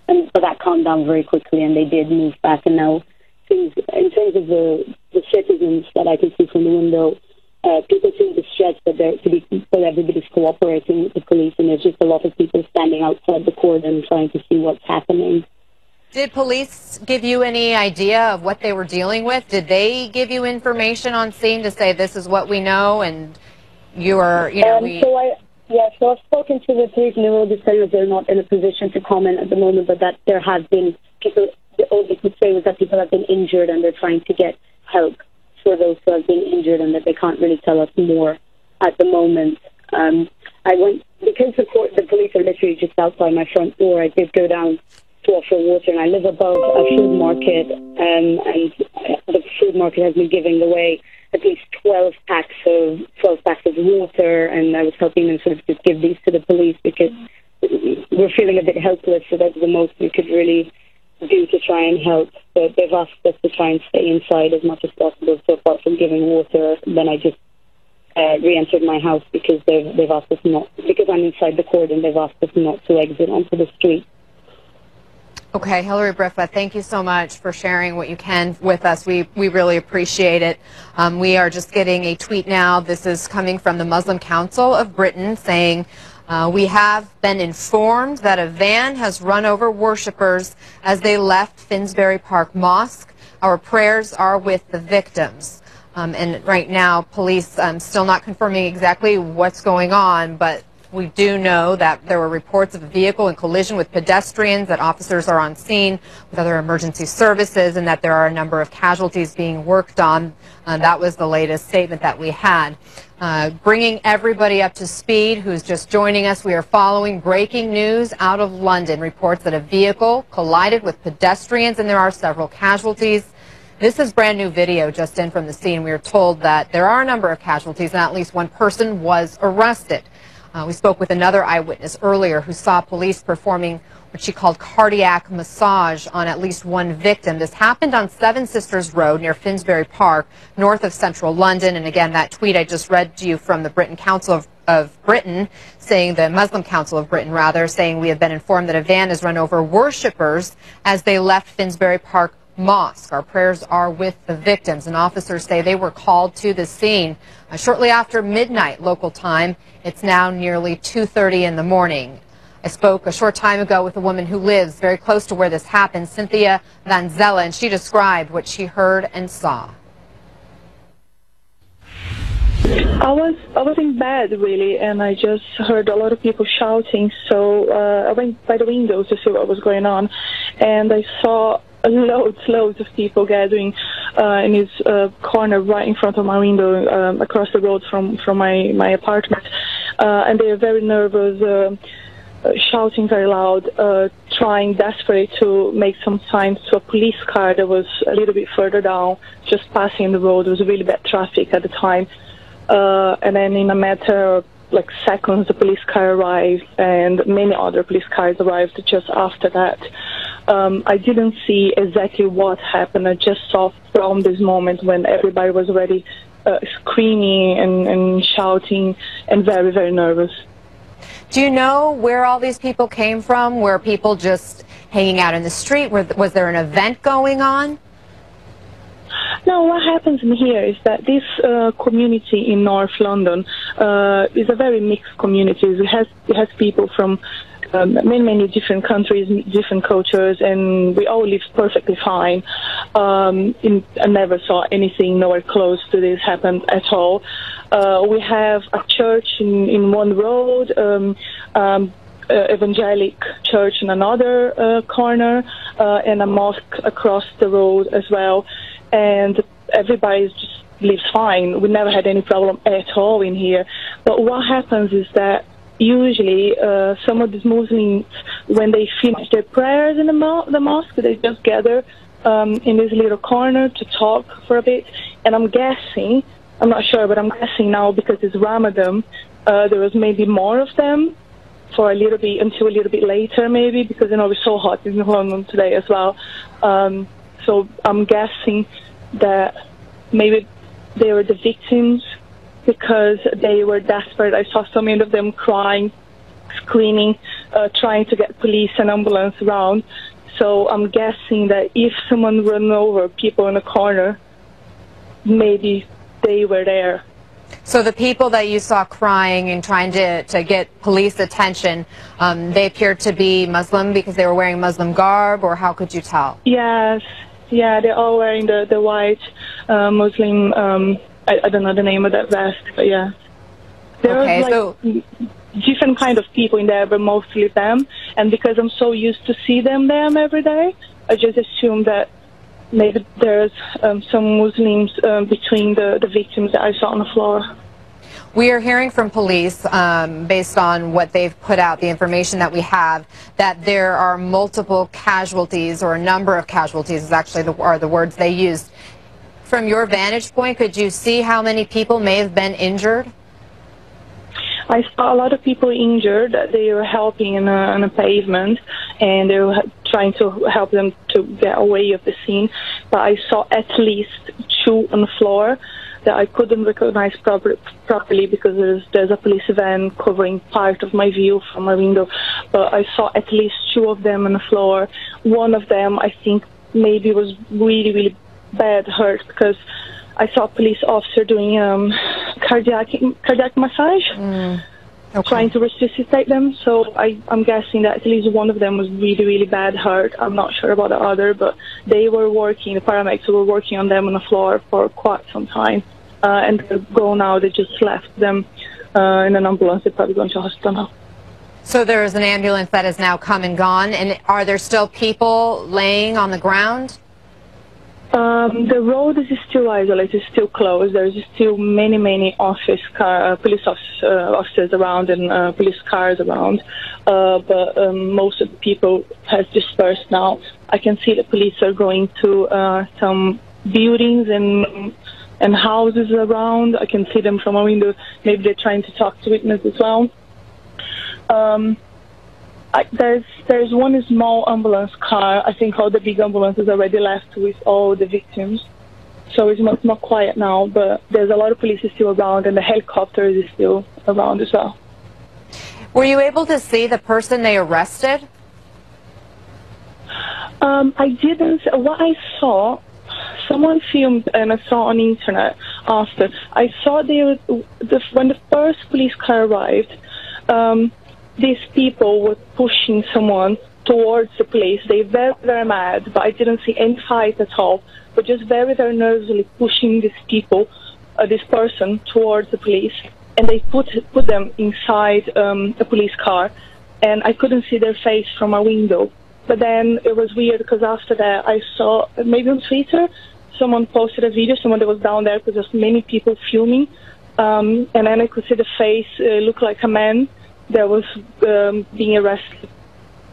and but that calmed down very quickly, and they did move back. And now, things in terms of the citizens that I can see from the window, people seem distressed that everybody's cooperating with the police, and there's just a lot of people standing outside the cordon trying to see what's happening. Did police give you any idea of what they were dealing with? Did they give you information on scene to say this is what we know, and you are, you know, So I've spoken to the police, and they will just say that they're not in a position to comment at the moment, but that there have been people. All they could say was that people have been injured, and they're trying to get help for those who have been injured, and that they can't really tell us more at the moment. I went because the police are literally just outside my front door. I did go down to offer water, and I live above a food market, and the food market has been giving away at least 12 packs of water, and I was helping them sort of just give these to the police because we're feeling a bit helpless, so that's the most we could really do to try and help. But they've asked us to try and stay inside as much as possible, so apart from giving water, then I just re-entered my house because they've asked us not, because I'm inside the cordon, they've asked us not to exit onto the street. Okay, Hillary Briffa, thank you so much for sharing what you can with us. We really appreciate it. We are just getting a tweet now. This is coming from the Muslim Council of Britain saying, we have been informed that a van has run over worshippers as they left Finsbury Park Mosque. Our prayers are with the victims. And right now, police still not confirming exactly what's going on, but we do know that there were reports of a vehicle in collision with pedestrians, that officers are on scene with other emergency services, and that there are a number of casualties being worked on. That was the latest statement that we had. Bringing everybody up to speed who's just joining us, we are following breaking news out of London. Reports that a vehicle collided with pedestrians and there are several casualties. This is brand new video just in from the scene. We are told that there are a number of casualties and at least one person was arrested. We spoke with another eyewitness earlier who saw police performing what she called cardiac massage on at least one victim. This happened on Seven Sisters Road near Finsbury Park, north of central London. And again, that tweet I just read to you from the Britain Council of Britain, saying the Muslim Council of Britain, rather, saying we have been informed that a van has run over worshippers as they left Finsbury Park Mosque. Our prayers are with the victims, and officers say they were called to the scene shortly after midnight local time. It's now nearly 2:30 in the morning. I spoke a short time ago with a woman who lives very close to where this happened, Cynthia Van Zella, and she described what she heard and saw. I was in bed really, and I just heard a lot of people shouting. So I went by the window to see what was going on, and I saw loads of people gathering in this corner right in front of my window, across the road from my apartment, and they are very nervous, shouting very loud, trying desperately to make some signs to a police car that was a little bit further down, just passing the road. There was really bad traffic at the time, and then in a matter of like seconds, the police car arrived, and many other police cars arrived just after that. I didn't see exactly what happened. I just saw from this moment when everybody was already screaming and shouting and very, very nervous. Do you know where all these people came from? Were people just hanging out in the street? Was there an event going on? No, what happens in here is that this community in North London is a very mixed community. It has people from many different countries, different cultures, and we all live perfectly fine. I never saw anything nowhere close to this happen at all. We have a church in one road, evangelic church in another corner, and a mosque across the road as well. And everybody just lives fine. We never had any problem at all in here. But what happens is that usually some of these Muslims, when they finish their prayers in the mosque, they just gather in this little corner to talk for a bit. And I'm guessing, I'm not sure, but I'm guessing now because it's Ramadan, there was maybe more of them for a little bit, until a little bit later maybe, because, you know, it's so hot in London today as well. So I'm guessing that maybe they were the victims because they were desperate. I saw so many of them crying, screaming, trying to get police and ambulance around. So I'm guessing that if someone ran over people in a corner, maybe they were there. So the people that you saw crying and trying to get police attention, they appeared to be Muslim because they were wearing Muslim garb, or how could you tell? Yes, yeah, they're all wearing the white Muslim, I don't know the name of that vest, but yeah. There Okay, was like different kind of people in there, but mostly them. And because I'm so used to see them every day, I just assume that maybe there's some Muslims between the victims that I saw on the floor. We are hearing from police, based on what they've put out, the information that we have, that there are multiple casualties, or a number of casualties is actually are the words they used. From your vantage point, could you see how many people may have been injured? I saw a lot of people injured. They were helping on a pavement, and they were trying to help them to get away of the scene. But I saw at least 2 on the floor that I couldn't recognize properly because there's a police van covering part of my view from my window. But I saw at least 2 of them on the floor. One of them, I think, maybe was really, really bad hurt because I saw a police officer doing cardiac massage, trying to resuscitate them. So I'm guessing that at least one of them was really, really bad hurt. I'm not sure about the other, but they were working, the paramedics were working on them on the floor for quite some time. And they're gone now. They just left them in an ambulance. They're probably going to hospital now. So there is an ambulance that has now come and gone, and are there still people laying on the ground? The road is still isolated, still closed. There's still many police officers around and police cars around. But most of the people has dispersed now. I can see the police are going to some buildings and houses around. I can see them from a window. Maybe they're trying to talk to witnesses as well. There's one small ambulance car. I think all the big ambulances already left with all the victims. So it's not quiet now, but there's a lot of police still around, and the helicopter is still around as well. Were you able to see the person they arrested? I didn't. What I saw, someone filmed and I saw on the internet after. I saw when the first police car arrived, these people were pushing someone towards the police. They were very, very mad, but I didn't see any fight at all. But just very, very nervously pushing these people, this person, towards the police. And they put them inside a police car. And I couldn't see their face from a window. But then it was weird because after that I saw, maybe on Twitter, someone posted a video, someone that was down there because there's many people filming. And then I could see the face look like a man that was being arrested,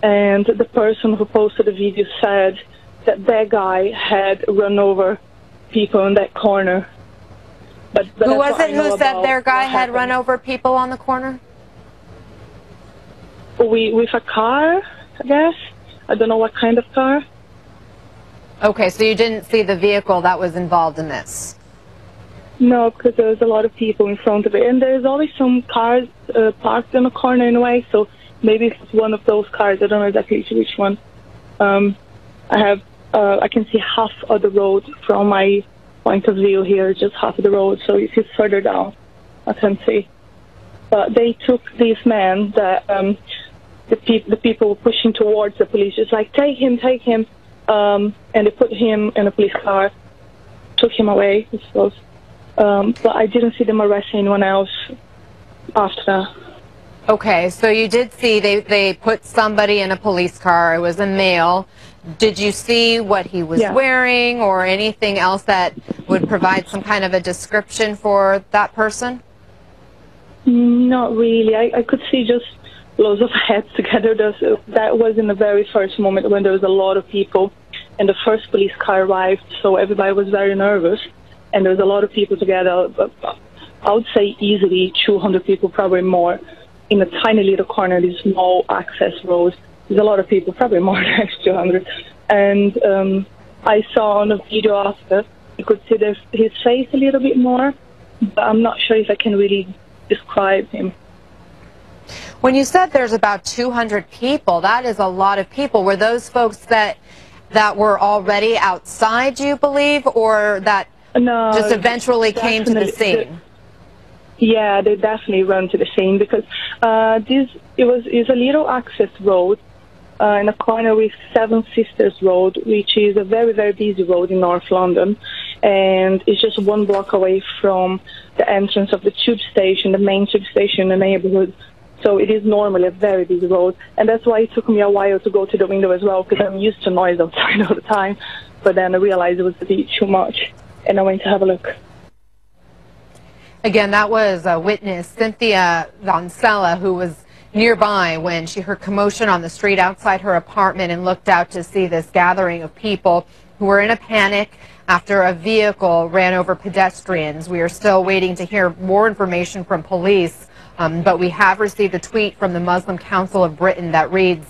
and the person who posted the video said that guy had run over people in that corner. But who was it who said their guy had run over people on the corner? With a car, I guess. I don't know what kind of car. Okay, so you didn't see the vehicle that was involved in this? No, because there was a lot of people in front of it, and there's always some cars parked in the corner in a way, so maybe it's one of those cars. I don't know exactly which one. I can see half of the road from my point of view here, just half of the road, so if it's further down, I can see. But they took this man that the people were pushing towards the police, just like, take him, and they put him in a police car, took him away, I suppose. But I didn't see them arrest anyone else after that. Okay, so you did see they put somebody in a police car. It was a male. Did you see what he was wearing or anything else that would provide some kind of a description for that person? Not really. I could see just loads of heads together. That was in the very first moment when there was a lot of people and the first police car arrived, so everybody was very nervous. And there was a lot of people together. I would say easily 200 people, probably more, in a tiny little corner, this small access road. There's a lot of people, probably more than 200. And I saw on the video after, you could see his face a little bit more, but I'm not sure if I can really describe him. When you said there's about 200 people, that is a lot of people. Were those folks that were already outside, do you believe, or that just eventually came to the scene? Yeah, they definitely ran to the scene because it's a little access road in a corner with Seven Sisters Road, which is a very, very busy road in North London, and it's just 1 block away from the entrance of the tube station, the main tube station in the neighborhood. So it is normally a very busy road, and that's why it took me a while to go to the window as well, because I'm used to noise outside all the time. But then I realized it was a bit too much, and I went to have a look. Again, that was a witness, Cynthia Vancella, who was nearby when she heard commotion on the street outside her apartment and looked out to see this gathering of people who were in a panic after a vehicle ran over pedestrians. We are still waiting to hear more information from police, but we have received a tweet from the Muslim Council of Britain that reads,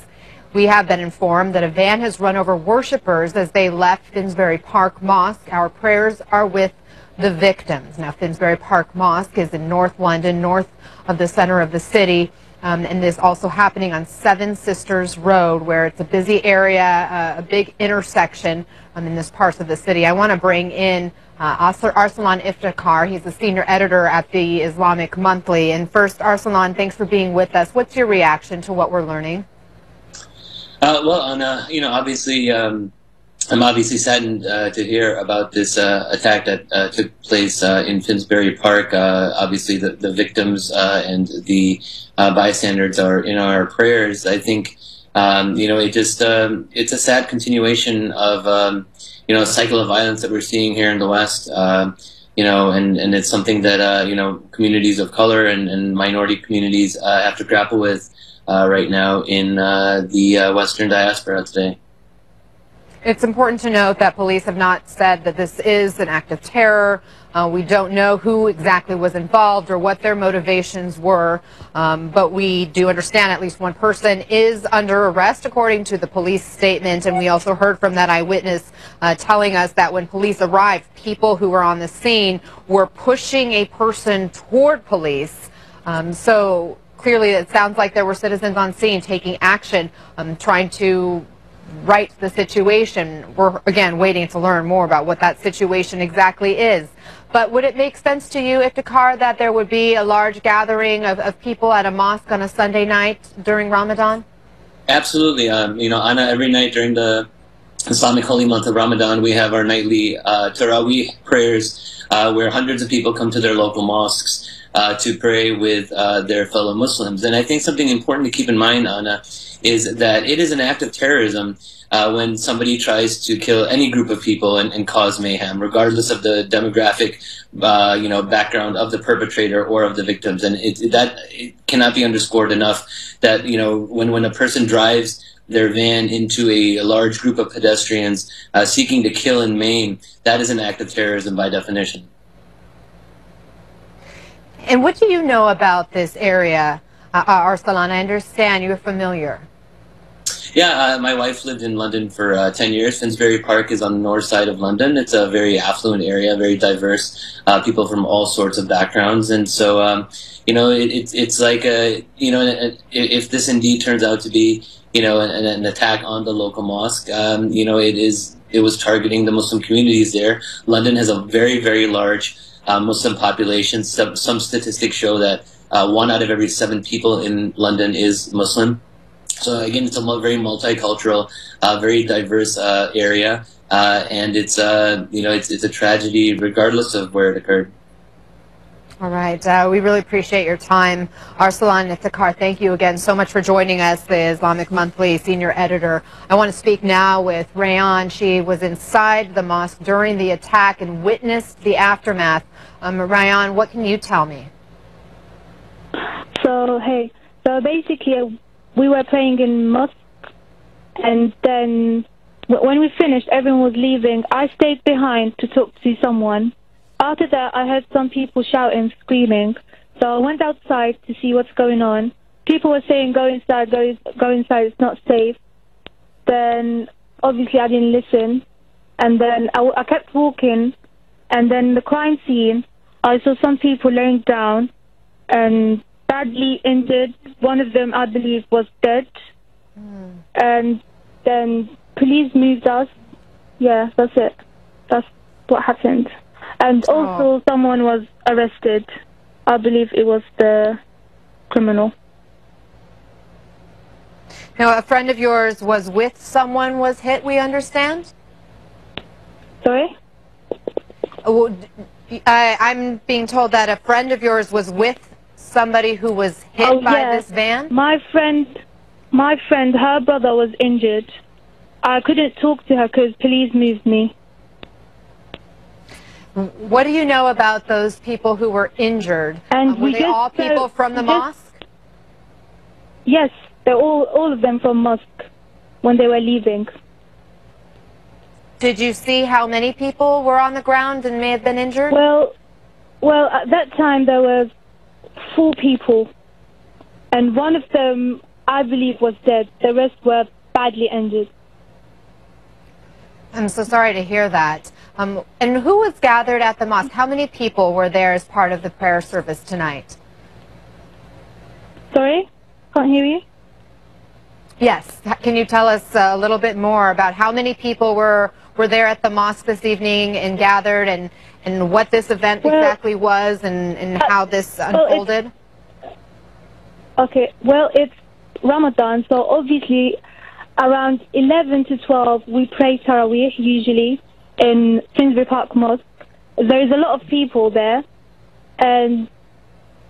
"We have been informed that a van has run over worshippers as they left Finsbury Park Mosque. Our prayers are with the victims." Now, Finsbury Park Mosque is in North London, north of the center of the city. And this also happening on Seven Sisters Road, where it's a busy area, a big intersection in this part of the city. I want to bring in Arsalan Iftikhar. He's the senior editor at the Islamic Monthly. And first, Arsalan, thanks for being with us. What's your reaction to what we're learning? Well, Anna, obviously, I'm obviously saddened to hear about this attack that took place in Finsbury Park. Obviously, the victims and the bystanders are in our prayers. I think, it's a sad continuation of, a cycle of violence that we're seeing here in the West. And it's something that, communities of color and minority communities have to grapple with right now in the Western diaspora today. It's important to note that police have not said that this is an act of terror. We don't know who exactly was involved or what their motivations were, but we do understand at least one person is under arrest according to the police statement, and we also heard from that eyewitness telling us that when police arrived, people who were on the scene were pushing a person toward police. So clearly it sounds like there were citizens on scene taking action, trying to right the situation. We're, again, waiting to learn more about what that situation exactly is. But would it make sense to you, Iftikhar, that there would be a large gathering of people at a mosque on a Sunday night during Ramadan? Absolutely. Anna, every night during the Islamic holy month of Ramadan, we have our nightly Taraweeh prayers where hundreds of people come to their local mosques to pray with their fellow Muslims. And I think something important to keep in mind, Anna, is that it is an act of terrorism when somebody tries to kill any group of people and cause mayhem, regardless of the demographic, background of the perpetrator or of the victims. And it cannot be underscored enough that, when a person drives their van into a large group of pedestrians seeking to kill and maim, that is an act of terrorism by definition. And what do you know about this area, Arsalan? I understand you're familiar. Yeah, my wife lived in London for 10 years. Finsbury Park is on the north side of London. It's a very affluent area, very diverse, people from all sorts of backgrounds. And so, it's like, if this indeed turns out to be, an attack on the local mosque, it was targeting the Muslim communities there. London has a very, very large Muslim population. Some statistics show that 1 out of every 7 people in London is Muslim. So again, it's a very multicultural, very diverse area, and it's a tragedy regardless of where it occurred. All right, we really appreciate your time, Arsalan Iftikhar. Thank you again so much for joining us, the Islamic Monthly senior editor. I want to speak now with Rayan. She was inside the mosque during the attack and witnessed the aftermath. Rayan, what can you tell me? So basically, we were playing in mosque, and then when we finished, everyone was leaving. I stayed behind to talk to someone. After that, I heard some people shouting, screaming. So I went outside to see what's going on. People were saying, go inside, go inside, it's not safe. Then, obviously, I didn't listen. And then I kept walking. And then the crime scene, I saw some people laying down. And badly injured. One of them, I believe, was dead. And then police moved us. Yeah, that's it. That's what happened. And also someone was arrested. I believe it was the criminal. Now, a friend of yours was with someone was hit, we understand? Sorry? I'm being told that a friend of yours was with somebody who was hit by this van? My friend, her brother was injured. I couldn't talk to her because police moved me. What do you know about those people who were injured? And were they all people from the mosque? Yes, they're all of them from mosque when they were leaving. Did you see how many people were on the ground and may have been injured? Well, at that time there were 4 people, and one of them, I believe, was dead. The rest were badly injured. I'm so sorry to hear that. And who was gathered at the mosque? How many people were there as part of the prayer service tonight? Sorry? Can't hear you? Yes. Can you tell us a little bit more about how many people were there at the mosque this evening and gathered, and what this event exactly was, and how this unfolded? Okay, well, it's Ramadan, so obviously around 11 to 12 we pray Taraweeh usually in Finsbury Park Mosque. There is a lot of people there, and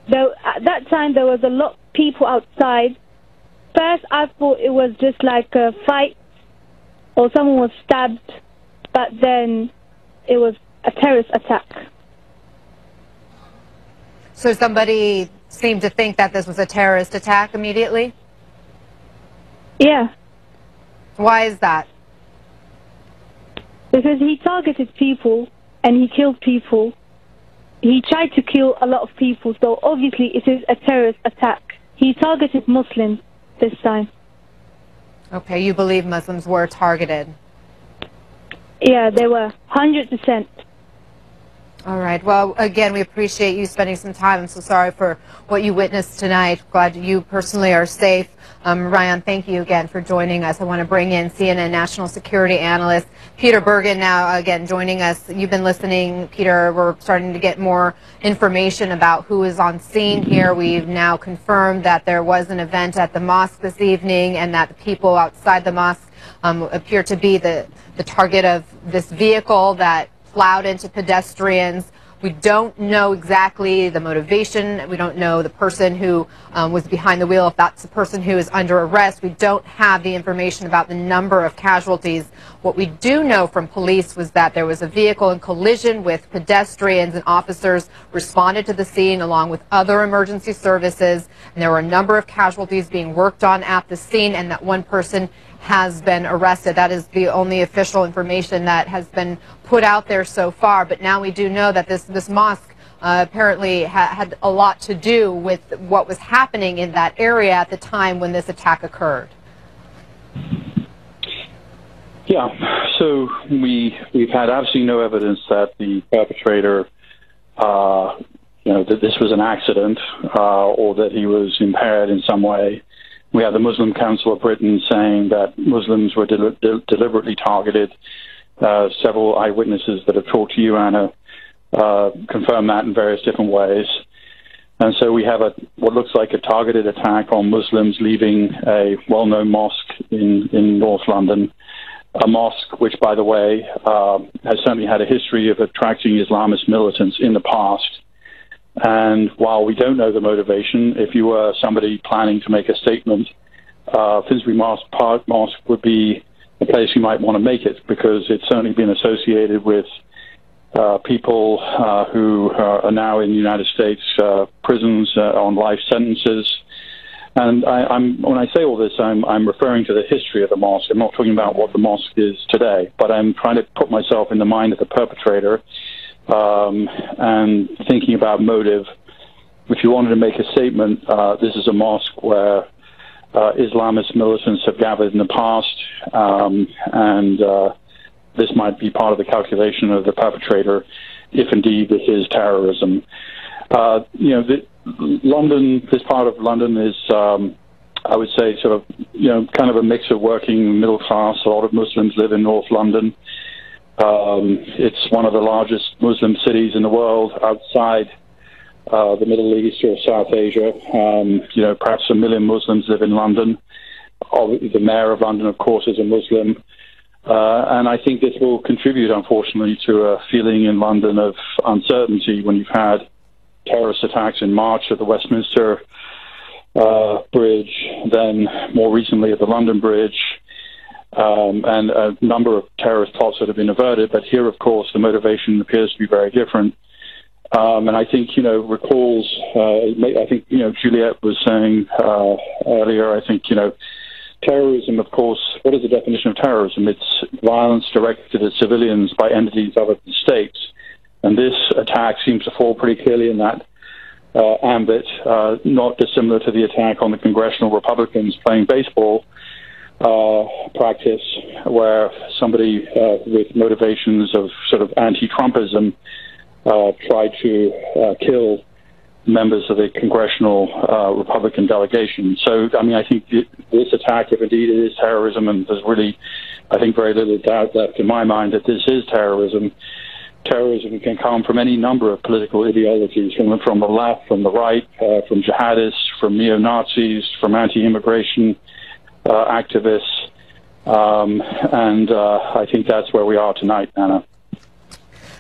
at that time there was a lot of people outside. First I thought it was just like a fight or someone was stabbed, but then it was a terrorist attack. So somebody seemed to think that this was a terrorist attack immediately? Yeah. Why is that? Because he targeted people and he killed people. He tried to kill a lot of people, so obviously it is a terrorist attack. He targeted Muslims this time. Okay, you believe Muslims were targeted? Yeah, they were, 100%. All right. Well, again, we appreciate you spending some time. I'm so sorry for what you witnessed tonight. Glad you personally are safe. Ryan, thank you again for joining us. I want to bring in CNN national security analyst Peter Bergen now, again, joining us. You've been listening, Peter. We're starting to get more information about who is on scene here. We've now confirmed that there was an event at the mosque this evening and that the people outside the mosque appear to be the target of this vehicle that plowed into pedestrians. We don't know exactly the motivation. We don't know the person who was behind the wheel, if that's the person who is under arrest. We don't have the information about the number of casualties. What we do know from police was that there was a vehicle in collision with pedestrians, and officers responded to the scene along with other emergency services. And there were a number of casualties being worked on at the scene, and that one person has been arrested. That is the only official information that has been put out there so far. But now we do know that this mosque apparently had a lot to do with what was happening in that area at the time when this attack occurred. Yeah, so we've had absolutely no evidence that the perpetrator, that this was an accident or that he was impaired in some way. We have the Muslim Council of Britain saying that Muslims were deliberately targeted. Several eyewitnesses that have talked to you, Anna, confirm that in various different ways. And so we have what looks like a targeted attack on Muslims leaving a well-known mosque in North London, a mosque which, by the way, has certainly had a history of attracting Islamist militants in the past. And while we don't know the motivation, if you were somebody planning to make a statement, Finsbury Park Mosque would be a place you might want to make it, because it's certainly been associated with people who are now in the United States prisons on life sentences. And when I say all this, I'm referring to the history of the mosque. I'm not talking about what the mosque is today, but I'm trying to put myself in the mind of the perpetrator and thinking about motive. If you wanted to make a statement, this is a mosque where Islamist militants have gathered in the past, and this might be part of the calculation of the perpetrator, if indeed this is terrorism. London, this part of London is, I would say, sort of, kind of a mix of working middle class. A lot of Muslims live in North London. It's one of the largest Muslim cities in the world outside the Middle East or South Asia. Perhaps 1 million Muslims live in London. The mayor of London, of course, is a Muslim. And I think this will contribute, unfortunately, to a feeling in London of uncertainty when you've had terrorist attacks in March at the Westminster Bridge, then more recently at the London Bridge, and a number of terrorist plots that have been averted. But here, of course, the motivation appears to be very different. And I think, recalls, I think, Juliet was saying earlier, I think, terrorism, of course, what is the definition of terrorism? It's violence directed at civilians by entities other than states. And this attack seems to fall pretty clearly in that ambit, not dissimilar to the attack on the congressional Republicans playing baseball practice, where somebody with motivations of sort of anti-Trumpism tried to kill members of the congressional Republican delegation. So, I mean, I think this attack, if indeed it is terrorism, and there's really, I think, very little doubt left in my mind that this is terrorism. Terrorism can come from any number of political ideologies, from the left, from the right, from jihadists, from neo-Nazis, from anti-immigration activists. And I think that's where we are tonight, Anna.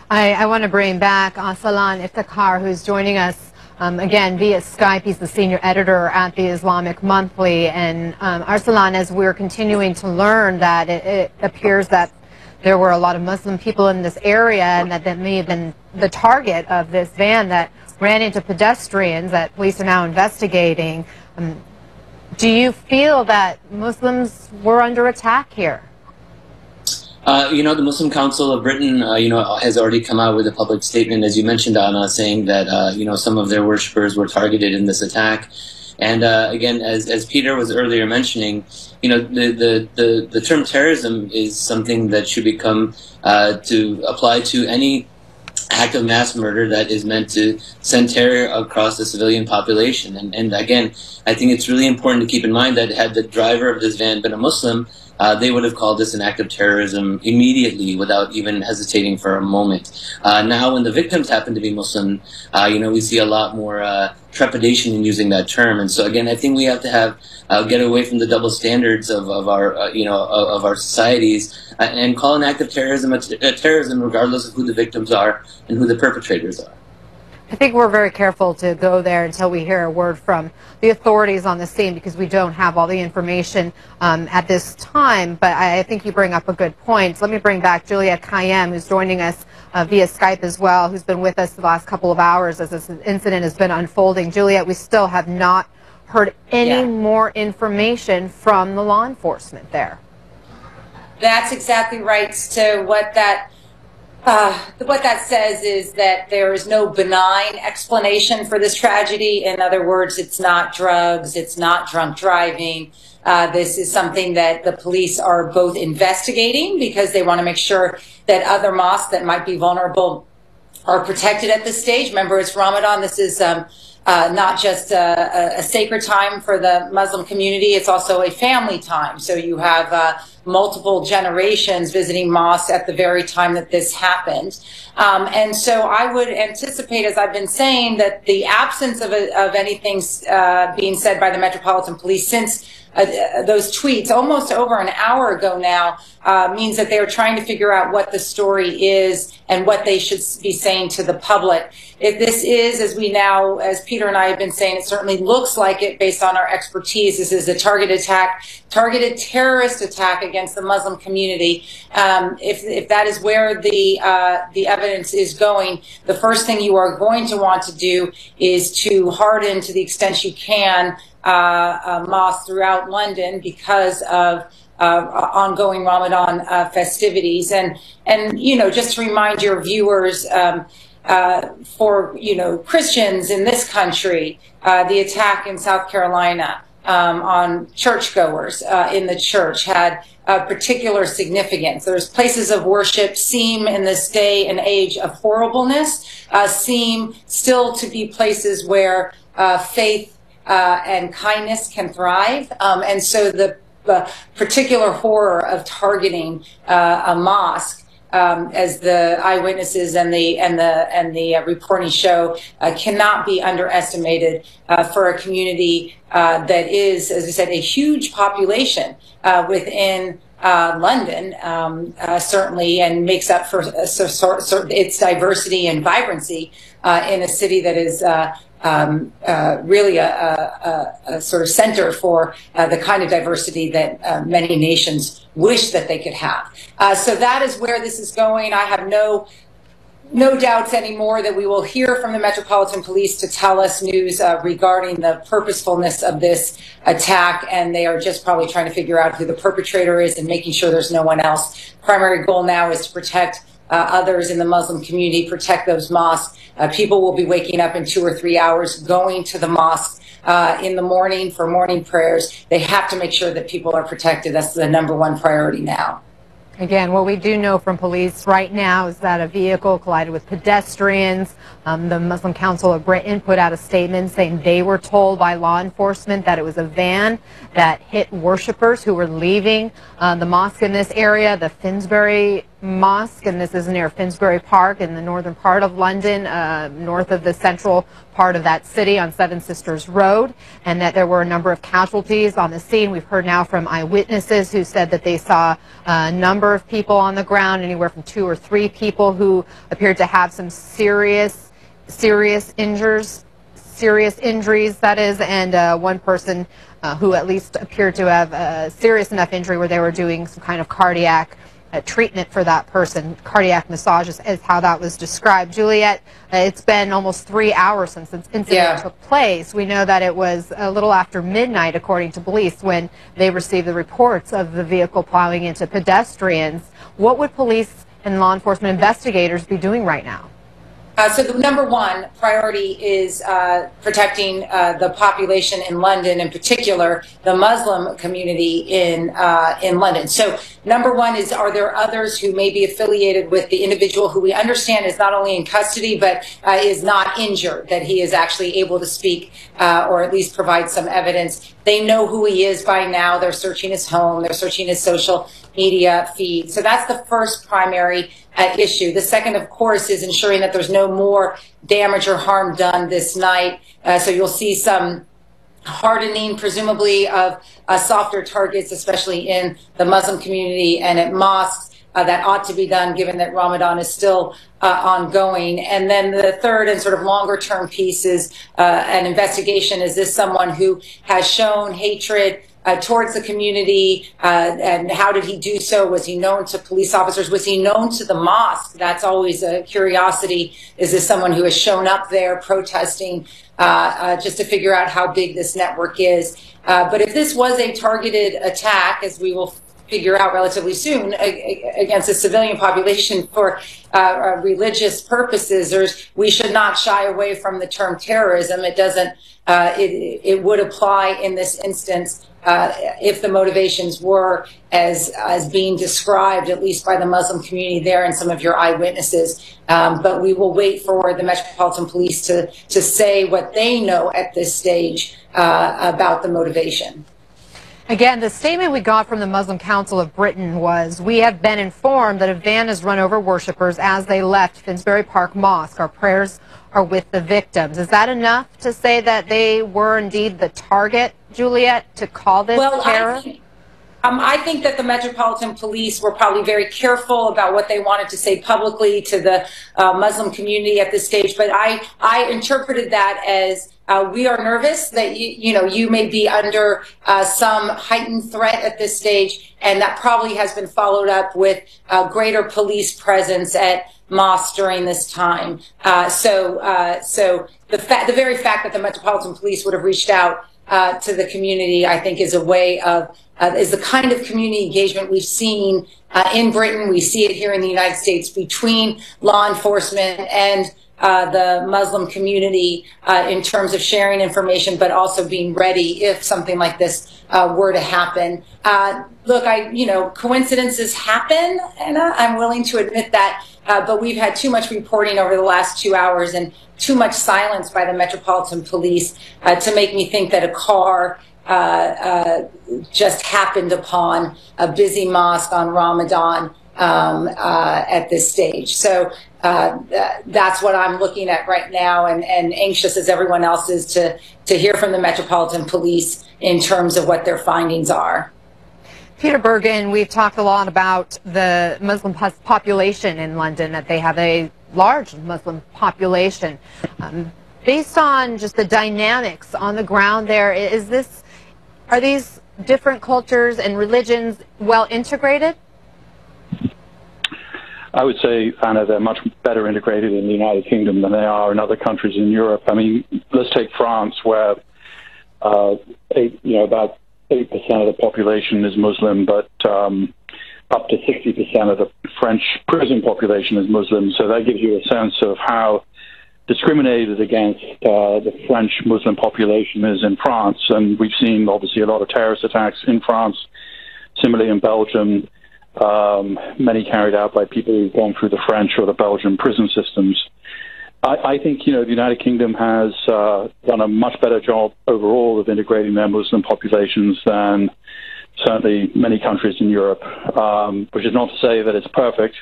I want to bring back Arsalan Iftikhar, who's joining us again via Skype. He's the senior editor at the Islamic Monthly. And Arsalan, as we're continuing to learn that it appears that there were a lot of Muslim people in this area and that may have been the target of this van that ran into pedestrians that police are now investigating. Do you feel that Muslims were under attack here? The Muslim Council of Britain, has already come out with a public statement, as you mentioned, Anna, saying that, some of their worshippers were targeted in this attack. And again, as Peter was earlier mentioning, the term terrorism is something that should become to apply to any act of mass murder that is meant to send terror across the civilian population. And again, I think it's really important to keep in mind that had the driver of this van been a Muslim, they would have called this an act of terrorism immediately without even hesitating for a moment. Now, when the victims happen to be Muslim, we see a lot more trepidation in using that term. And so, again, I think we have to have get away from the double standards of our of our societies and call an act of terrorism a terrorism, regardless of who the victims are and who the perpetrators are. I think we're very careful to go there until we hear a word from the authorities on the scene, because we don't have all the information at this time. But I think you bring up a good point. So let me bring back Juliet Kayyem, who's joining us via Skype as well, who's been with us the last couple of hours as this incident has been unfolding. Juliet, we still have not heard any more information from the law enforcement there. That's exactly right. So what that says is that there is no benign explanation for this tragedy. In other words, it's not drugs, it's not drunk driving. This is something that the police are both investigating because they want to make sure that other mosques that might be vulnerable are protected at this stage. Remember, it's Ramadan. This is not just a sacred time for the Muslim community, it's also a family time. So you have multiple generations visiting mosques at the very time that this happened. And so I would anticipate, as I've been saying, that the absence of anything being said by the Metropolitan Police since those tweets almost over an hour ago now means that they're trying to figure out what the story is and what they should be saying to the public. If this is, as Peter and I have been saying, it certainly looks like it based on our expertise. This is a targeted terrorist attack against the Muslim community. If that is where the evidence is going, the first thing you are going to want to do is to harden, to the extent you can, mosques throughout London because of ongoing Ramadan festivities. And just to remind your viewers, for Christians in this country, the attack in South Carolina on churchgoers in the church had particular significance. There's places of worship seem in this day and age of horribleness, seem still to be places where faith and kindness can thrive. And so the particular horror of targeting a mosque, as the eyewitnesses and the reporting show, cannot be underestimated for a community that is, as I said, a huge population within London, certainly, and makes up for its diversity and vibrancy in a city that is really a sort of center for the kind of diversity that many nations wish that they could have. So that is where this is going. I have no doubts anymore that we will hear from the Metropolitan Police to tell us news regarding the purposefulness of this attack, and they are just probably trying to figure out who the perpetrator is and making sure there's no one else. Primary goal now is to protect others in the Muslim community, protect those mosques. People will be waking up in 2 or 3 hours, going to the mosque in the morning for morning prayers. They have to make sure that people are protected. That's the #1 priority now. Again, what we do know from police right now is that a vehicle collided with pedestrians. The Muslim Council of Britain put out a statement saying they were told by law enforcement that it was a van that hit worshippers who were leaving the mosque in this area, the Finsbury Mosque, and this is near Finsbury Park in the northern part of London, north of the central part of that city on Seven Sisters Road, and that there were a number of casualties on the scene. We've heard now from eyewitnesses who said that they saw a number of people on the ground, anywhere from 2 or 3 people who appeared to have some serious injuries, that is, and one person who at least appeared to have a serious enough injury where they were doing some kind of cardiac treatment for that person. Cardiac massage is how that was described. Juliet, it's been almost 3 hours since this incident took place. We know that it was a little after midnight, according to police, when they received the reports of the vehicle plowing into pedestrians. What would police and law enforcement investigators be doing right now? So the #1 priority is protecting the population in London, in particular the Muslim community in London. So #1 is, are there others who may be affiliated with the individual who we understand is not only in custody but is not injured, that he is actually able to speak or at least provide some evidence. They know who he is by now. They're searching his home. They're searching his social media feed. So that's the first primary issue. The second, of course, is ensuring that there's no more damage or harm done this night. So you'll see some hardening, presumably, of softer targets, especially in the Muslim community and at mosques. That ought to be done, given that Ramadan is still ongoing. And then the third and sort of longer term piece is an investigation. Is this someone who has shown hatred towards the community, and how did he do so? Was he known to police officers? Was he known to the mosque? That's always a curiosity. Is this someone who has shown up there protesting, just to figure out how big this network is? But if this was a targeted attack, as we will figure out relatively soon, against a civilian population for religious purposes, we should not shy away from the term terrorism. It doesn't. It would apply in this instance if the motivations were as being described, at least by the Muslim community there and some of your eyewitnesses. But we will wait for the Metropolitan Police to say what they know at this stage about the motivation. Again, the statement we got from the Muslim Council of Britain was, we have been informed that a van has run over worshippers as they left Finsbury Park Mosque. Our prayers are with the victims. Is that enough to say that they were indeed the target, Juliet, to call this terror? I think that the Metropolitan Police were probably very careful about what they wanted to say publicly to the Muslim community at this stage, but I interpreted that as we are nervous that you may be under some heightened threat at this stage, and that probably has been followed up with greater police presence at mosques during this time. So the very fact that the Metropolitan Police would have reached out to the community, I think, is a way of is the kind of community engagement we've seen in Britain. We see it here in the United States between law enforcement and the Muslim community in terms of sharing information, but also being ready if something like this were to happen. Look, coincidences happen, Anna. I'm willing to admit that, but we've had too much reporting over the last 2 hours and too much silence by the Metropolitan Police to make me think that a car just happened upon a busy mosque on Ramadan at this stage. So that's what I'm looking at right now, and anxious as everyone else is to hear from the Metropolitan Police in terms of what their findings are. Peter Bergen, we've talked a lot about the Muslim population in London, that they have a large Muslim population. Based on just the dynamics on the ground there, are these different cultures and religions well integrated? I would say, Anna, they're much better integrated in the United Kingdom than they are in other countries in Europe. I mean, let's take France, where about 8% of the population is Muslim, but up to 60% of the French prison population is Muslim. So that gives you a sense of how discriminated against the French Muslim population is in France. And we've seen, obviously, a lot of terrorist attacks in France, similarly in Belgium, many carried out by people who've gone through the French or the Belgian prison systems. I think, the United Kingdom has done a much better job overall of integrating their Muslim populations than certainly many countries in Europe, which is not to say that it's perfect.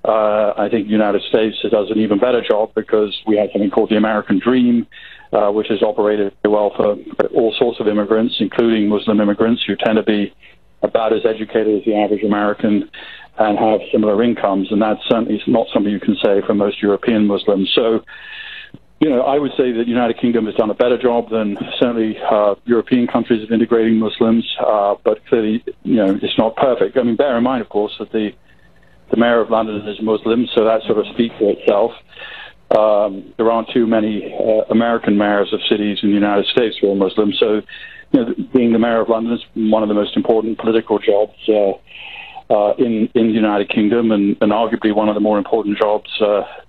I think the United States does an even better job because we have something called the American Dream, which has operated very well for all sorts of immigrants, including Muslim immigrants who tend to be about as educated as the average American and have similar incomes, and that's certainly not something you can say for most European Muslims. So, I would say that the United Kingdom has done a better job than certainly European countries of integrating Muslims, but clearly, it's not perfect. I mean, bear in mind, of course, that the mayor of London is Muslim, so that sort of speaks for itself. There aren't too many American mayors of cities in the United States who are Muslim, so being the mayor of London is one of the most important political jobs in the United Kingdom, and arguably one of the more important jobs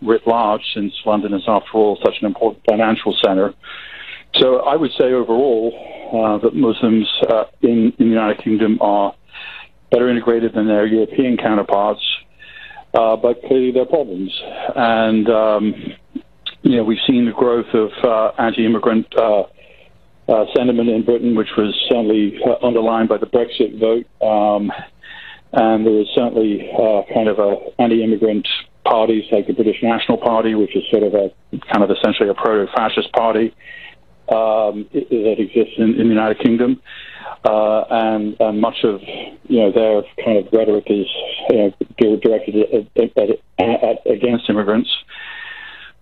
writ large, since London is, after all, such an important financial center. So I would say overall that Muslims in the United Kingdom are better integrated than their European counterparts, but clearly there are problems. And, we've seen the growth of anti-immigrant sentiment in Britain, which was certainly underlined by the Brexit vote. And there was certainly kind of anti-immigrant parties like the British National Party, which is sort of essentially a proto-fascist party that exists in the United Kingdom. And much of their kind of rhetoric is directed against immigrants.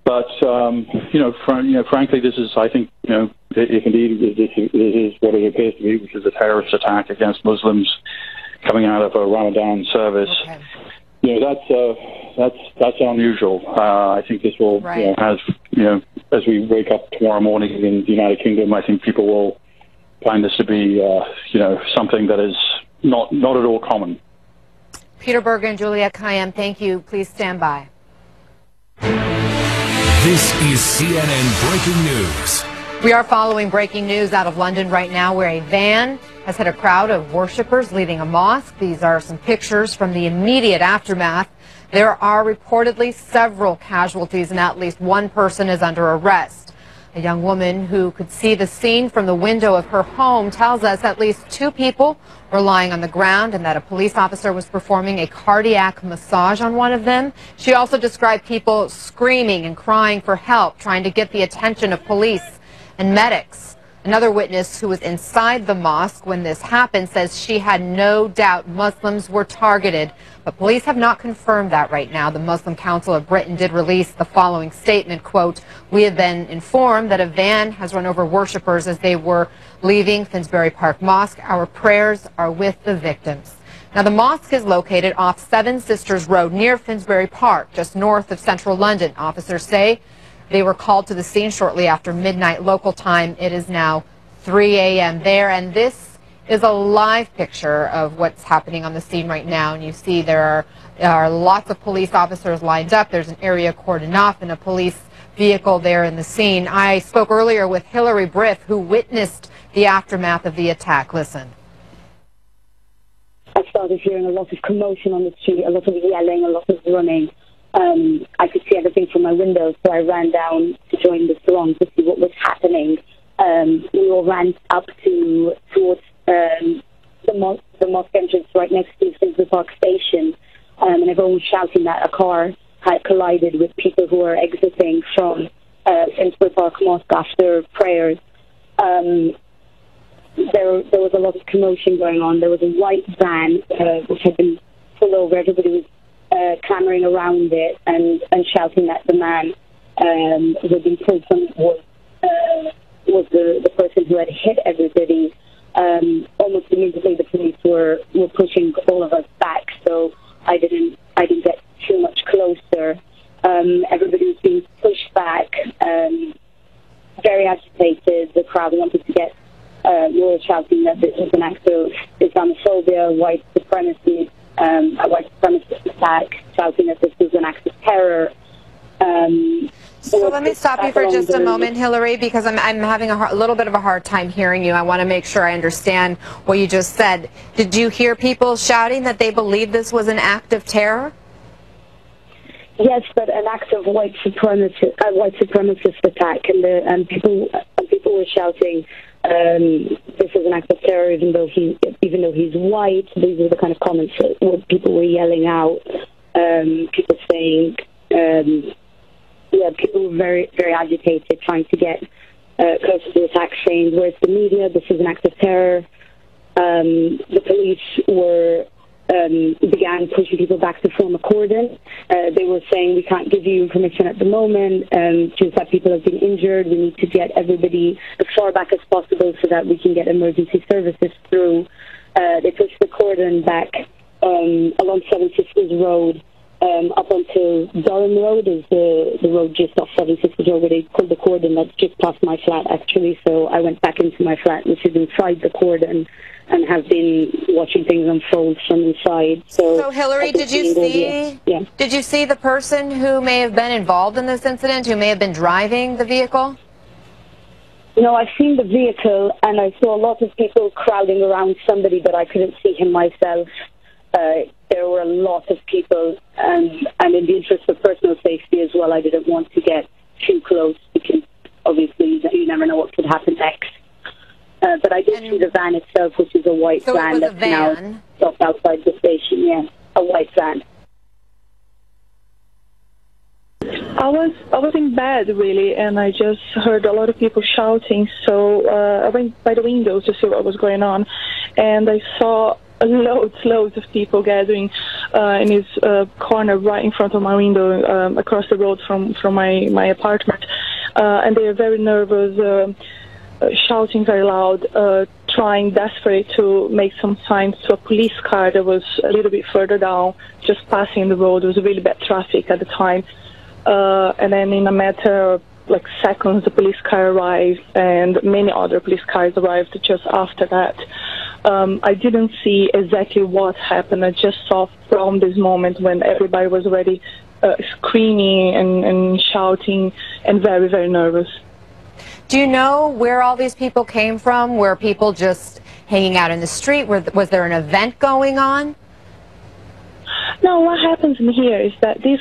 But frankly, this is, I think, if indeed this is what it appears to be, which is a terrorist attack against Muslims coming out of a Ramadan service. Okay. That's unusual. I think this will, as we wake up tomorrow morning in the United Kingdom, I think people will find this to be, something that is not at all common. Peter Bergen, Juliet Kayyem, thank you. Please stand by. This is CNN Breaking News. We are following breaking news out of London right now, where a van has hit a crowd of worshippers leaving a mosque. These are some pictures from the immediate aftermath. There are reportedly several casualties, and at least one person is under arrest. A young woman who could see the scene from the window of her home tells us at least 2 people were lying on the ground and that a police officer was performing a cardiac massage on one of them. She also described people screaming and crying for help, trying to get the attention of police and medics. Another witness who was inside the mosque when this happened says she had no doubt Muslims were targeted, but police have not confirmed that right now. The Muslim Council of Britain did release the following statement, quote, "We have been informed that a van has run over worshippers as they were leaving Finsbury Park Mosque. Our prayers are with the victims." Now, the mosque is located off Seven Sisters Road near Finsbury Park, just north of central London. Officers say they were called to the scene shortly after midnight local time. It is now 3 a.m. there, and this is a live picture of what's happening on the scene right now. And you see there are lots of police officers lined up. There's an area cordoned off and a police vehicle there in the scene. I spoke earlier with Hillary Briff, who witnessed the aftermath of the attack. Listen. I started hearing a lot of commotion on the street, a lot of yelling, a lot of running. I could see everything from my window, so I ran down to join the throng to see what was happening. We all ran up towards the mosque entrance right next to Finsbury Park station, and everyone was shouting that a car had collided with people who were exiting from Finsbury Park Mosque after prayers. There was a lot of commotion going on. There was a white van which had been pulled over. Everybody was clamoring around it and shouting that the man who had been pulled from it was the person who had hit everybody. Almost immediately, the police were pushing all of us back, so I didn't get too much closer. Everybody was being pushed back, very agitated. The crowd wanted to get. We were shouting that this was an act of Islamophobia, white supremacy, a white supremacist attack, shouting that this was an act of terror. So let me stop you for just a moment, Hillary, because I'm having a little bit of a hard time hearing you. I want to make sure I understand what you just said. Did you hear people shouting that they believe this was an act of terror? Yes, but an act of white supremacist attack, and people were shouting this is an act of terror, even though he's white. These are the kind of comments that people were yelling out. People saying. People were very, very agitated, trying to get close to the attack, saying, "Where's the media? This is an act of terror." The police began pushing people back to form a cordon. They were saying, "We can't give you information at the moment. Just that people have been injured. We need to get everybody as far back as possible so that we can get emergency services through." They pushed the cordon back along 7 Sisters Road. Up until Durham Road is the road just off 7 Sisters Road, where they pulled the cordon. That's just past my flat, actually. So I went back into my flat, which is inside the cordon, and have been watching things unfold from inside. So Hillary, did you see the person who may have been involved in this incident, who may have been driving the vehicle? No, I've seen the vehicle, and I saw a lot of people crowding around somebody, but I couldn't see him myself. There were a lot of people, and in the interest of personal safety as well, I didn't want to get too close, because obviously you never know what could happen next. But I did see the van itself, which is a white van that's now stopped outside the station. Yeah, a white van. I was in bed, really, and I just heard a lot of people shouting, so I went by the windows to see what was going on, and I saw loads of people gathering in this corner right in front of my window, across the road from my apartment, and they are very nervous, shouting very loud, trying desperate to make some signs to a police car that was a little bit further down, just passing the road. There was really bad traffic at the time, and then in a matter of seconds, the police car arrived, and many other police cars arrived just after that. I didn't see exactly what happened. I just saw from this moment when everybody was already screaming and shouting and very, very nervous. Do you know where all these people came from? Were people just hanging out in the street? Was there an event going on? No, what happens in here is that this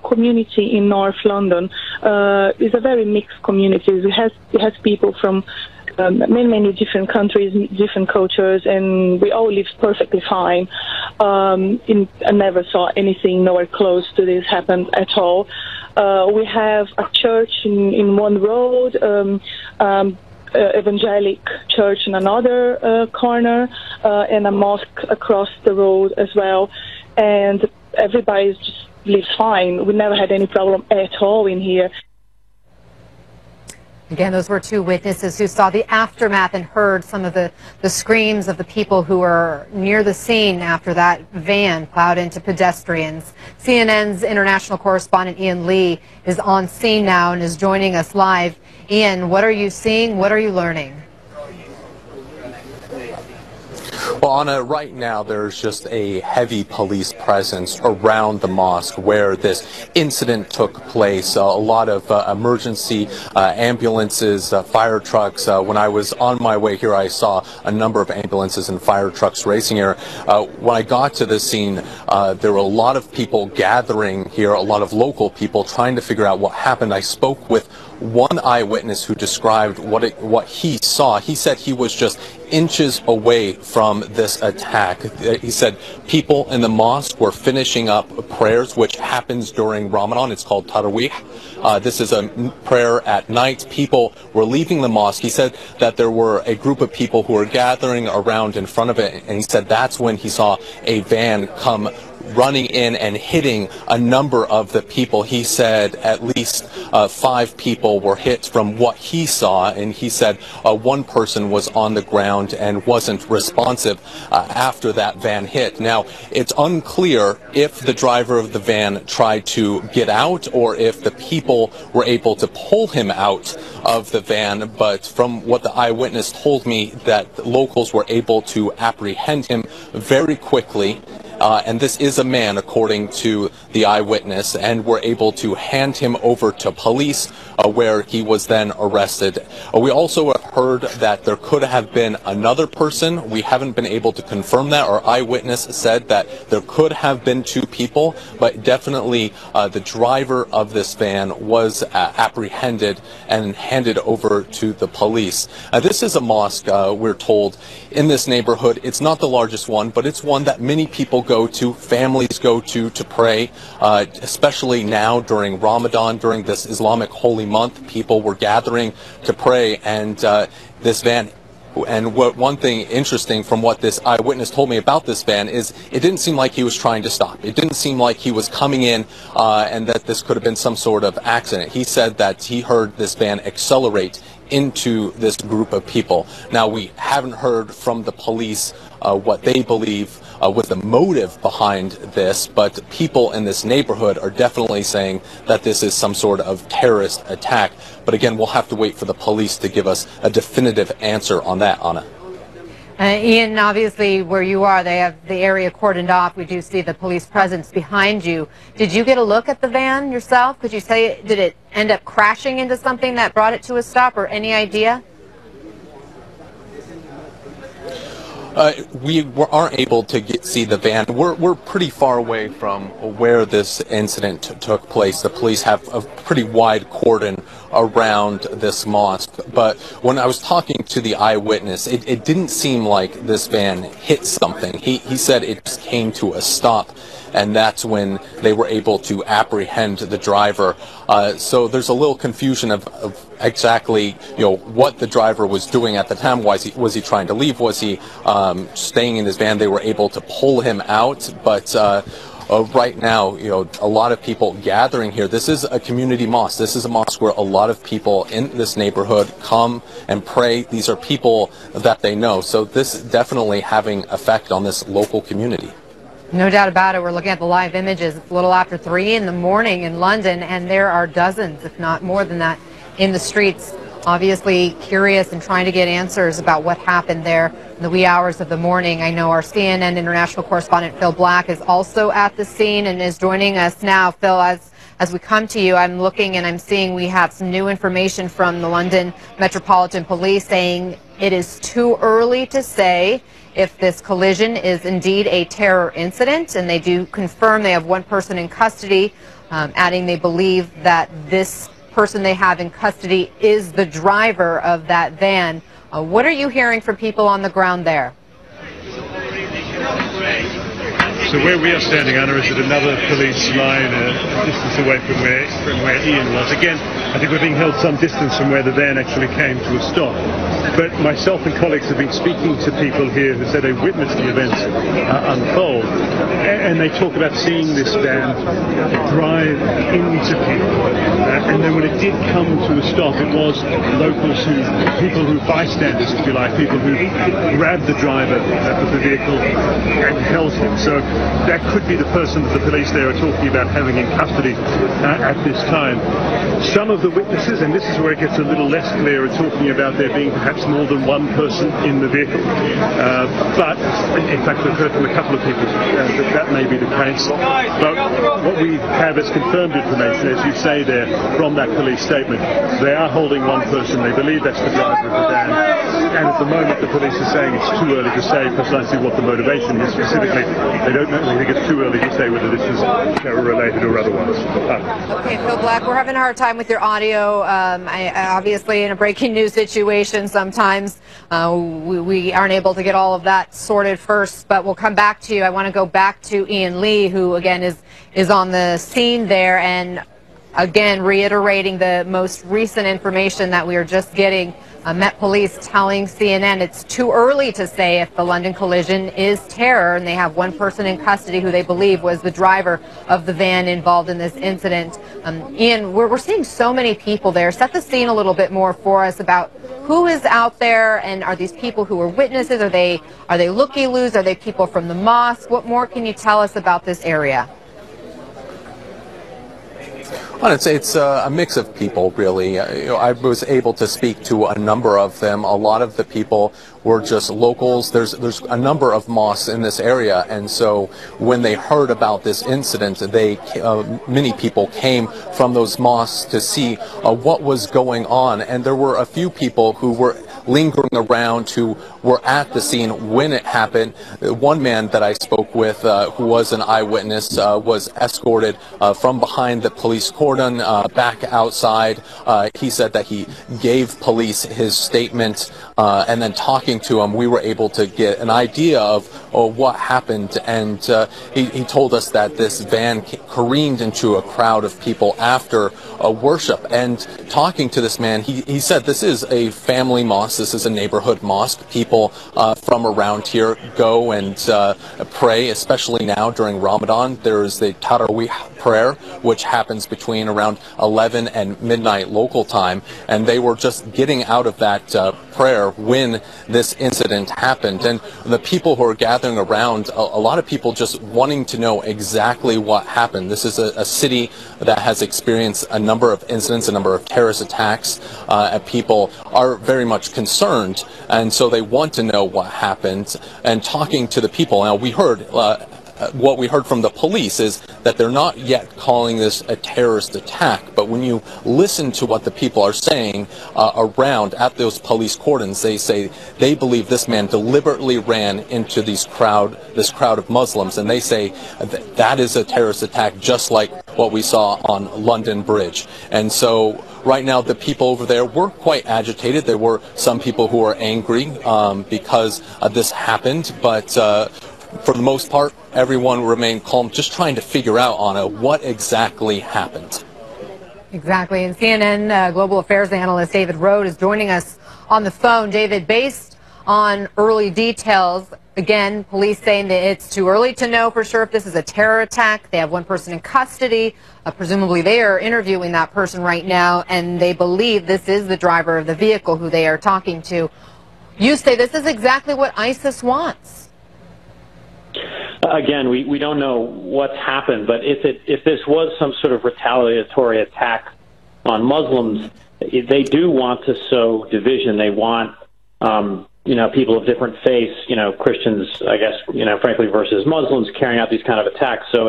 community in North London is a very mixed community. It has people from many different countries, different cultures, and we all live perfectly fine. I never saw anything nowhere close to this happen at all. We have a church in one road, evangelic church in another corner, and a mosque across the road as well. And everybody just lives fine. We never had any problem at all in here. Again, those were two witnesses who saw the aftermath and heard some of the screams of the people who were near the scene after that van plowed into pedestrians. CNN's international correspondent Ian Lee is on scene now and is joining us live. Ian, what are you seeing? What are you learning? Well, Anna, right now there's just a heavy police presence around the mosque where this incident took place. A lot of emergency ambulances, fire trucks. When I was on my way here, I saw a number of ambulances and fire trucks racing here. When I got to the scene, there were a lot of people gathering here, a lot of local people trying to figure out what happened. I spoke with one eyewitness who described what he saw. He said he was just inches away from this attack. He said people in the mosque were finishing up prayers, which happens during Ramadan. It's called Tarawih. This is a prayer at night. People were leaving the mosque. He said that there were a group of people who were gathering around in front of it, and he said that's when he saw a van come running in and hitting a number of the people. He said at least 5 people were hit from what he saw, and he said one person was on the ground and wasn't responsive after that van hit. Now, it's unclear if the driver of the van tried to get out or if the people were able to pull him out of the van, but from what the eyewitness told me, that locals were able to apprehend him very quickly. And this is a man, according to the eyewitness, and were able to hand him over to police, where he was then arrested. We also have heard that there could have been another person. We haven't been able to confirm that. Our eyewitness said that there could have been 2 people, but definitely the driver of this van was apprehended and handed over to the police. This is a mosque, we're told, in this neighborhood. It's not the largest one, but it's one that many people go to, families go to pray, especially now during Ramadan, during this Islamic holy month. People were gathering to pray, and this van. And one thing interesting from what this eyewitness told me about this van is it didn't seem like he was trying to stop. It didn't seem like he was coming in and that this could have been some sort of accident. He said that he heard this van accelerate into this group of people. Now, we haven't heard from the police what they believe was the motive behind this, but people in this neighborhood are definitely saying that this is some sort of terrorist attack. But again, we'll have to wait for the police to give us a definitive answer on that, Anna. Ian, obviously where you are, they have the area cordoned off. We do see the police presence behind you. Did you get a look at the van yourself? Could you say, did it end up crashing into something that brought it to a stop, or any idea? We aren't able to see the van. We're pretty far away from where this incident took place. The police have a pretty wide cordon around this mosque. But when I was talking to the eyewitness, it didn't seem like this van hit something. He said it just came to a stop, and that's when they were able to apprehend the driver. So there's a little confusion of exactly, what the driver was doing at the time. Was he trying to leave? Was he staying in his van? They were able to pull him out, but right now, a lot of people gathering here. This is a community mosque. This is a mosque where a lot of people in this neighborhood come and pray. These are people that they know. So this is definitely having effect on this local community. No doubt about it. We're looking at the live images. It's a little after 3 in the morning in London, and there are dozens, if not more than that, in the streets. Obviously curious and trying to get answers about what happened there in the wee hours of the morning. I know our CNN international correspondent Phil Black is also at the scene and is joining us now. Phil, as we come to you, I'm looking and I'm seeing we have some new information from the London Metropolitan Police saying it is too early to say if this collision is indeed a terror incident, and they do confirm they have 1 person in custody, adding they believe that this person they have in custody is the driver of that van. What are you hearing from people on the ground there? So where we are standing, Anna, is at another police line a distance away from where Ian was. Again, I think we're being held some distance from where the van actually came to a stop. But myself and colleagues have been speaking to people here who said they witnessed the events unfold. And they talk about seeing this van drive into people. And then when it did come to a stop, it was locals bystanders, if you like, people who grabbed the driver of the vehicle and held him. So that could be the person that the police there are talking about having in custody at this time. Some of the witnesses, and this is where it gets a little less clear, are talking about there being perhaps perhaps more than one person in the vehicle. But in fact, we've heard from a couple of people that may be the case. But what we have as confirmed information, as you say there, from that police statement, they are holding one person. They believe that's the driver of the van. And at the moment, the police are saying it's too early to say precisely what the motivation is specifically. They don't know. They think it's too early to say whether this is terror-related or otherwise. Okay, Phil Black, we're having a hard time with your audio. Obviously, in a breaking news situation, sometimes we aren't able to get all of that sorted first, but we'll come back to you. I want to go back to Ian Lee, who, again, is on the scene there, and, again, reiterating the most recent information that we are just getting. Met Police telling CNN it's too early to say if the London collision is terror, and they have one person in custody who they believe was the driver of the van involved in this incident. Ian, we're seeing so many people there. Set the scene a little bit more for us about who is out there, and are these people who are witnesses? Are they looky-loos? Are they people from the mosque? What more can you tell us about this area? Well, it's a mix of people, really. I was able to speak to a number of them. A lot of the people were just locals. There's a number of mosques in this area, and so when they heard about this incident, many people came from those mosques to see what was going on, and there were a few people who were lingering around who were at the scene when it happened. One man that I spoke with, who was an eyewitness, was escorted from behind the police cordon back outside. He said that he gave police his statement, and then talking to him, we were able to get an idea of what happened, and he told us that this van careened into a crowd of people after worship. And talking to this man, he said this is a family mosque. This is a neighborhood mosque. People from around here go and pray, especially now during Ramadan. There is the Tarawih prayer, which happens between around 11 and midnight local time, and they were just getting out of that prayer when this incident happened. And the people who are gathering around, a lot of people just wanting to know exactly what happened. This is a city that has experienced a number of incidents, a number of terrorist attacks, and people are very much concerned, and so they want to know what happened. And talking to the people, now we heard what we heard from the police is that they're not yet calling this a terrorist attack, but when you listen to what the people are saying around at those police cordons, they say they believe this man deliberately ran into this crowd of Muslims, and they say that is a terrorist attack, just like what we saw on London Bridge. And so right now the people over there were quite agitated. There were some people who were angry because this happened, but for the most part, everyone remained calm, just trying to figure out, Anna, what exactly happened. Exactly. And CNN Global Affairs analyst David Rode is joining us on the phone. David, based on early details, again, police saying that it's too early to know for sure if this is a terror attack. They have one person in custody. Presumably they are interviewing that person right now, and they believe this is the driver of the vehicle who they are talking to. You say this is exactly what ISIS wants. Again, we don't know what's happened, but if this was some sort of retaliatory attack on Muslims, they do want to sow division. They want, people of different faiths, Christians, I guess, frankly, versus Muslims carrying out these kind of attacks. So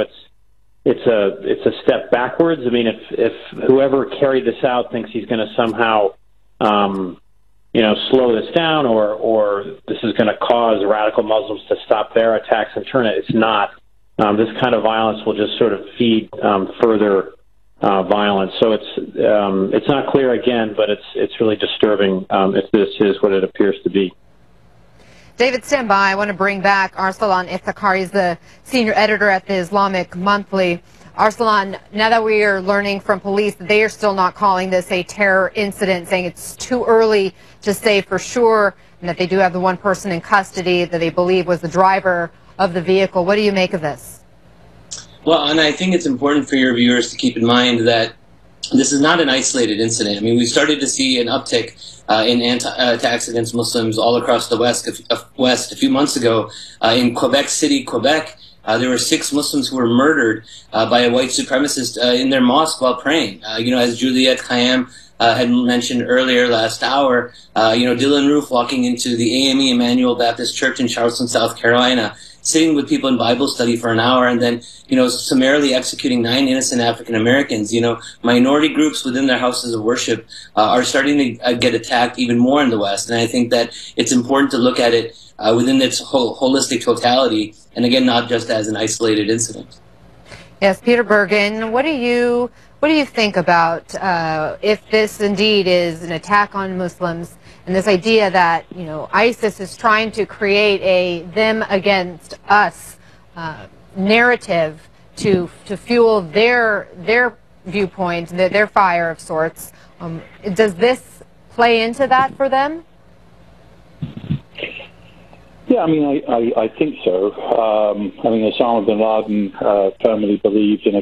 it's a step backwards. I mean, if whoever carried this out thinks he's going to somehow, slow this down, or this is going to cause radical Muslims to stop their attacks and turn it, it's not. This kind of violence will just sort of feed further violence. So it's not clear again, but it's really disturbing if this is what it appears to be. David, stand by. I want to bring back Arsalan Iftikhar. He's the senior editor at the Islamic Monthly. Arsalan, now that we are learning from police that they are still not calling this a terror incident, saying it's too early to say for sure, and that they do have the one person in custody that they believe was the driver of the vehicle. What do you make of this? Well, and I think it's important for your viewers to keep in mind that this is not an isolated incident. I mean, we started to see an uptick in attacks against Muslims all across the West a few months ago. In Quebec City, Quebec, there were 6 Muslims who were murdered by a white supremacist in their mosque while praying. As Juliette Khayyam had mentioned earlier last hour, Dylan Roof walking into the AME Emmanuel Baptist Church in Charleston, South Carolina, sitting with people in Bible study for an hour, and then, summarily executing 9 innocent African Americans. Minority groups within their houses of worship are starting to get attacked even more in the West. And I think that it's important to look at it within its holistic totality, and again, not just as an isolated incident. Yes, Peter Bergen, what do you think about if this indeed is an attack on Muslims, and this idea that ISIS is trying to create a them against us narrative to fuel their viewpoint, their fire of sorts? Does this play into that for them? Yeah, I think so. Osama bin Laden firmly believed in a